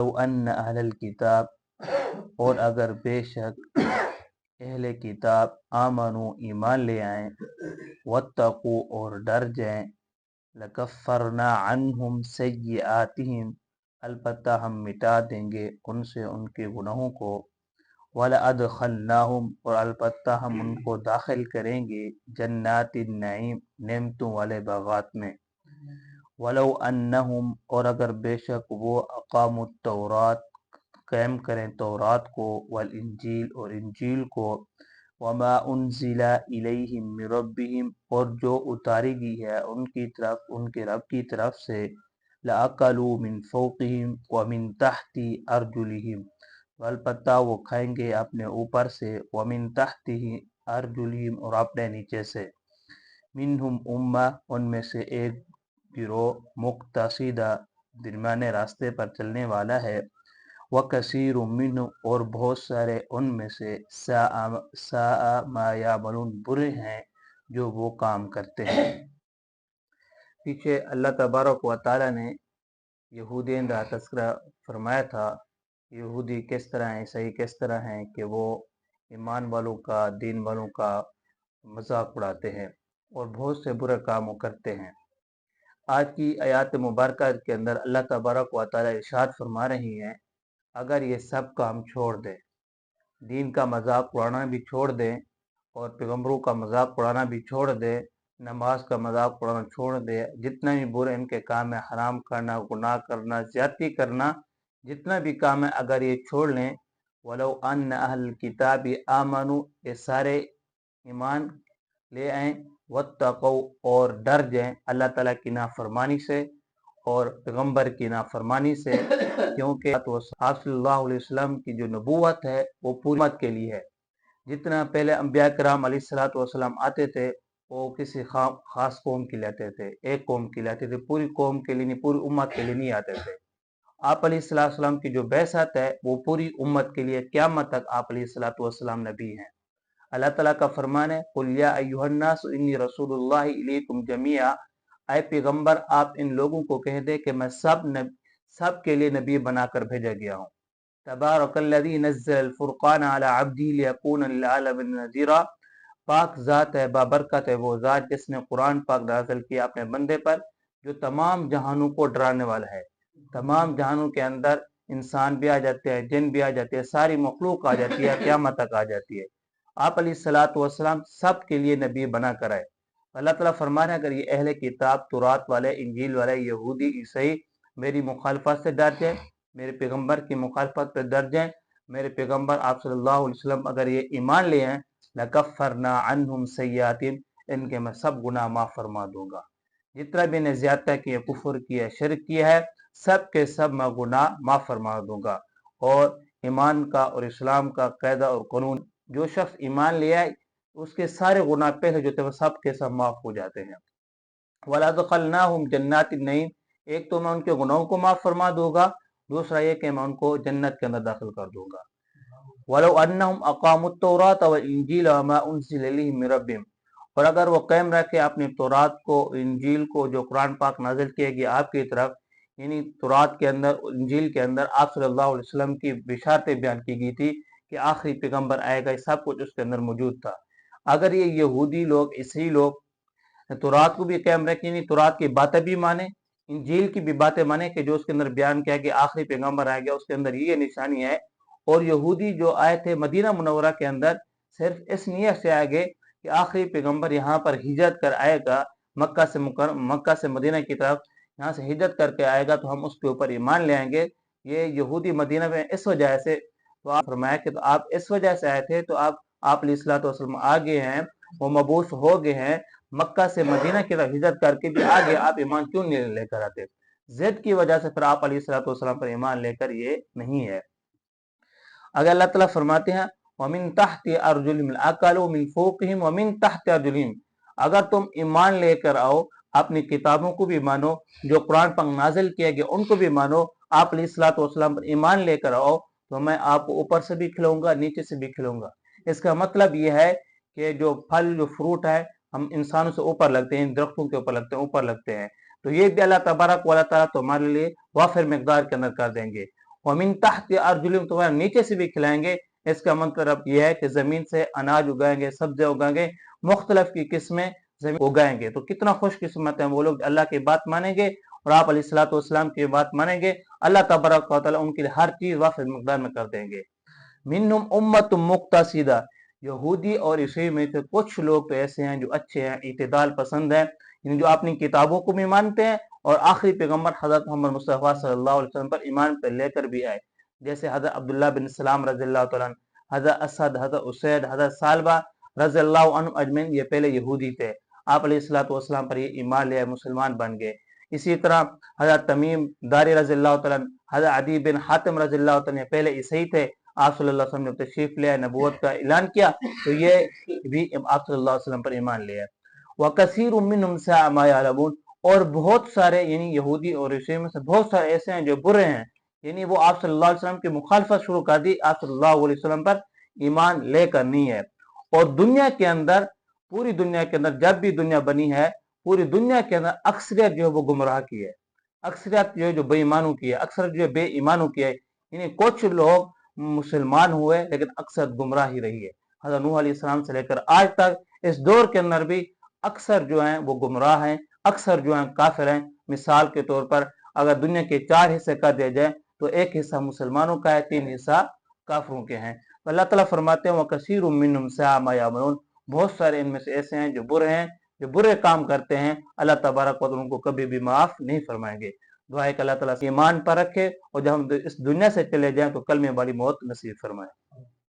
لو ان اہل الکتاب، اور اگر بے شک اہل کتاب آمنو ایمان لے آئیں، واتقو اور ڈر جائیں، لکفرنا عنہم سیئاتہم، البتہ ہم مٹا دیں گے ان سے ان کے گناہوں کو، وَلَأَدْخَلْنَاهُمْ، اور البتہ ہم ان کو داخل کریں گے، جنات النعیم، نعمتوں والے باغات میں، وَلَوْ أَنَّهُمْ، اور اگر بے شک وہ اقاموا التورات، قائم کریں تورات کو، والانجیل، اور انجیل کو، وما انزل الیہم من ربہم، اور جو اتاری گئی ہے ان کی طرف ان کے رب کی طرف سے، لأکلوا من فوقہم ومن تحت ارجلہم، البتہ وہ کھائیں گے اپنے اوپر سے، ومن تحت ارجلہم، اور اپنے نیچے سے، منہم امہ، ان میں سے ایک گروہ، مقتصدہ، درمیانے راستے پر چلنے والا ہے، وَكَثِيرٌ مِّنْهُمْ، اور بہت سارے ان میں سے، سَاءَ مَا يَعْمَلُونَ، برے ہیں جو وہ کام کرتے ہیں۔ پیچھے اللہ تبارک و تعالیٰ نے یہودیوں کا تذکرہ فرمایا تھا، یہودی کس طرح ہیں، عیسائی کس طرح ہیں کہ وہ ایمان والوں کا، دین والوں کا مذاق اڑاتے ہیں اور بہت سے برے کام کرتے ہیں۔ آج کی آیات مبارکہ کے اندر اللہ تبارک و تعالیٰ ارشاد فرما رہی ہیں، اگر یہ سب کام چھوڑ دیں، دین کا مذاق اڑانا بھی چھوڑ دیں، اور پیغمبروں کا مذاق اڑانا بھی چھوڑ دیں، نماز کا مذاق اڑانا چھوڑ دیں، جتنا بھی برے ان کے کام ہے، حرام کرنا، گناہ کرنا، زیادتی کرنا، جتنا بھی کام ہے اگر یہ چھوڑ لیں، وَلَوْ أَنَّ أَهْلَ الْكِتَابِ آمَنُوا، یہ سارے ایمان لے آئیں، وَاتَّقَوْا، اور ڈر جائیں اللہ تعالیٰ کی نافرمانی سے اور پیغمبر کی نافرمانی سے، کیونکہ آپ صلی اللہ علیہ وسلم کی جو نبوت ہے وہ پوری امت کے لیے ہے۔ جتنا پہلے انبیاء کرام علیہ الصلوۃ والسلام آتے تھے وہ کسی خاص قوم کے لیے آتے تھے، ایک قوم کے لیے آتے تھے، پوری قوم کے لیے نہیں، پوری امت کے لیے نہیں آتے تھے۔ آپ علیہ الصلوۃ والسلام کی جو بعثت ہے وہ پوری امت کے لیے، قیامت تک آپ علیہ الصلوۃ والسلام نبی ہیں۔ اللہ تعالیٰ کا فرمان ہے، قُلْ يَا أَيُّهَا النَّاسُ إِنِّي رَسُولُ اللَّهِ إِلَيْكُمْ جَمِيعًا، اے پیغمبر آپ ان لوگوں کو کہہ دے کہ میں سب کے لیے نبی بنا کر بھیجا گیا ہوں۔ تبارک الذی نزل الفرقان علی عبدہ لیکون للعالمین نذیرا، پاک ذات ہے، بابرکت ہے وہ ذات جس نے قرآن پاک نازل کیا اپنے بندے پر جو تمام جہانوں کو ڈرانے والا ہے۔ تمام جہانوں کے اندر انسان بھی آ جاتے ہیں، جن بھی آ جاتے ہیں، ساری مخلوق آ جاتی ہے، قیامت تک آ جاتی ہے۔ آپ علیہ الصلوۃ والسلام سب کے لیے نبی بنا کر آئے۔ اللہ تعالیٰ فرما رہے ہیں اگر یہ اہل کتاب، تورات والے، انجیل والے، یہودی، عیسائی میری مخالفت سے ڈر جائیں، میرے پیغمبر کی مخالفت پہ ڈر جائیں، میرے پیغمبر آپ صلی اللہ علیہ وسلم اگر یہ ایمان لے آئیں، لَكَفَّرْنَا عَنْهُمْ سَيِّئَاتِهِمْ، ان کے میں سب گناہ معاف فرما دوں گا۔ جتنا بھی نے زیادتہ کیا، کفر کیا، شرک کیا ہے، سب کے سب میں گناہ معاف فرما دوں گا۔ اور ایمان کا اور اسلام کا قاعدہ اور قانون، جو شخص ایمان لے آئے اس کے سارے گناہ پہلے جو تھے وہ سب کے سب معاف ہو جاتے ہیں۔ وَلَأَدْخَلْنَاهُمْ جَنَّاتِ النَّعِيمِ، ایک تو میں ان کے گناہوں کو معاف فرما دوں گا، دوسرا یہ کہ میں ان کو جنت کے اندر داخل کر دوں گا۔ وَلَوْ أَنَّهُمْ أَقَامُوا التَّوْرَاةَ وَالْإِنْجِيلَ وَمَا أُنزِلَ إِلَيْهِم مِّن رَّبِّهِمْ، اور اگر وہ قائم رکھے اپنی تورات کو، انجیل کو، جو قرآن پاک نازل کیے گئے آپ کی طرف، یعنی تورات کے اندر، انجیل کے اندر آپ صلی اللہ علیہ وسلم کی بشارتیں بیان کی گئی تھی کہ آخری پیغمبر آئے گا، سب کچھ اس کے اندر موجود تھا۔ اگر یہ یہودی لوگ، عیسائی لوگ تورات کو بھی قائم رکھیں، یعنی تورات کی باتیں بھی مانیں، انجیل کی بھی باتیں مانیں کہ جو اس کے اندر بیان کیا کہ آخری پیغمبر آئے گا، اس کے اندر یہ نشانی ہے، اور یہودی جو آئے تھے مدینہ منورہ کے اندر صرف اس نیت سے آئے گئے کہ آخری پیغمبر یہاں پر ہجرت کر آئے گا، مکہ سے مدینہ کی طرف یہاں سے ہجرت کر کے آئے گا تو ہم اس کے اوپر ایمان لے آئیں گے۔ یہ یہودی مدینہ میں اس وجہ سے، تو آپ فرمایا کہ تو آپ اس وجہ سے آئے تھے، تو آپ علیہ الصلوۃ والسلام آگے ہیں، وہ مبعوث ہو گئے ہیں، مکہ سے مدینہ کی طرف ہجرت کر کے بھی آگے، آپ ایمان کیوں نہیں لے کر آتے؟ ضد کی وجہ سے پھر آپ علیہ الصلوۃ والسلام پر ایمان لے کر یہ نہیں ہے۔ اگر اللہ تعالیٰ فرماتے ہیں وَمِن تَحْتِ أَرْجُلِهِمْ لَأَكَلُوا مِن فَوْقِهِمْ وَمِن تَحْتِ أَرْجُلِهِمْ، اگر تم ایمان لے کر آؤ، اپنی کتابوں کو بھی مانو، جو قرآن پر نازل کیا گیا ان کو بھی مانو، آپ علیہ الصلوۃ والسلام پر ایمان لے کر آؤ تو میں آپ کو اوپر سے بھی کھلاؤں گا، نیچے سے بھی کھلاؤں گا۔ اس کا مطلب یہ ہے کہ جو پھل، جو فروٹ ہے، ہم انسانوں سے اوپر لگتے ہیں، درختوں کے اوپر لگتے ہیں، اوپر لگتے ہیں، تو یہ بھی اللہ تبارک و تعالیٰ تمہارے لیے وافر مقدار کے اندر کر دیں گے۔ ومن تحت ارجلہم تمہارے نیچے سے بھی کھلائیں گے۔ اس کا مطلب یہ ہے کہ زمین سے اناج اگائیں گے، سبزیاں اگائیں گے، مختلف کی قسمیں زمین اگائیں گے۔ تو کتنا خوش قسمت ہیں وہ لوگ اللہ کی بات مانیں گے اور آپ علیہ الصلوۃ والسلام کی بات مانیں گے، اللہ تبارک و تعالیٰ ان کے لیے ہر چیز وافر مقدار میں کر دیں گے۔ منہم امت مقتصدہ، یہودی اور عیسائی میں سے کچھ لوگ تو ایسے ہیں جو اچھے ہیں، اعتدال پسند ہیں، یعنی جو اپنی کتابوں کو بھی مانتے ہیں اور آخری پیغمبر حضرت محمد مصطفیٰ صلی اللہ علیہ وسلم پر ایمان پہ لے کر بھی آئے، جیسے حضرت عبداللہ بن سلام رضی اللہ تعالیٰ عنہ، حضرت اسد، حضرت اسید، حضرت سالبہ رضی اللہ عنہ اجمعین، یہ پہلے یہودی تھے، آپ علیہ الصلوۃ والسلام پر یہ ایمان لے مسلمان بن گئے۔ اسی طرح حضرت تمیم داری رضی اللہ تعالیٰ عنہ، حضرت عدی بن حاتم رضی اللہ تعالیٰ عنہ پہلے عیسائی تھے، آپ صلی اللہ علیہ وسلم نے تشریف لیا، نبوت کا اعلان کیا تو یہ بھی آپ صلی اللہ علیہ وسلم پر ایمان لیا۔ وَكَثِيرٌ مِّنْهُمْ سَاءَ مَا يَعْلَمُونَ، اور بہت سارے یعنی یہودی اور عیسائی میں سے بہت سارے ایسے ہیں جو برے ہیں، یعنی وہ آپ صلی اللہ علیہ وسلم کی مخالفت شروع کر دی، آپ صلی اللہ علیہ وسلم پر ایمان لے کر نہیں ہے۔ اور دنیا کے اندر، پوری دنیا کے اندر جب بھی دنیا بنی ہے، پوری دنیا کے اندر اکثریت جو ہے وہ گمراہ کی ہے، اکثریت جو ہے جو بے ایمانوں کی ہے، اکثریت جو ہے بے ایمانوں کی ہے، یعنی کچھ لوگ مسلمان ہوئے لیکن اکثر گمراہ ہی رہی ہے۔ حضرت نوح علیہ السلام سے لے کر آج تک اس دور کے اندر بھی اکثر جو ہیں وہ گمراہ ہیں، اکثر جو ہیں کافر ہیں۔ مثال کے طور پر اگر دنیا کے 4 حصے کر دیا جائے تو 1 حصہ مسلمانوں کا ہے، 3 حصہ کافروں کے ہیں۔ اللہ تعالیٰ فرماتے ہیں وَكَثِيرٌ مِّنْهُمْ سَاءَ مَا يَعْمَلُونَ، بہت سارے ان میں سے ایسے ہیں جو برے ہیں، جو برے کام کرتے ہیں، اللہ تبارک و تعالیٰ ان کو کبھی بھی معاف نہیں فرمائیں گے۔ دعا ہے کہ اللہ تعالیٰ ایمان پر رکھے اور جب ہم اس دنیا سے چلے جائیں تو کلمے والی موت نصیب فرمائے۔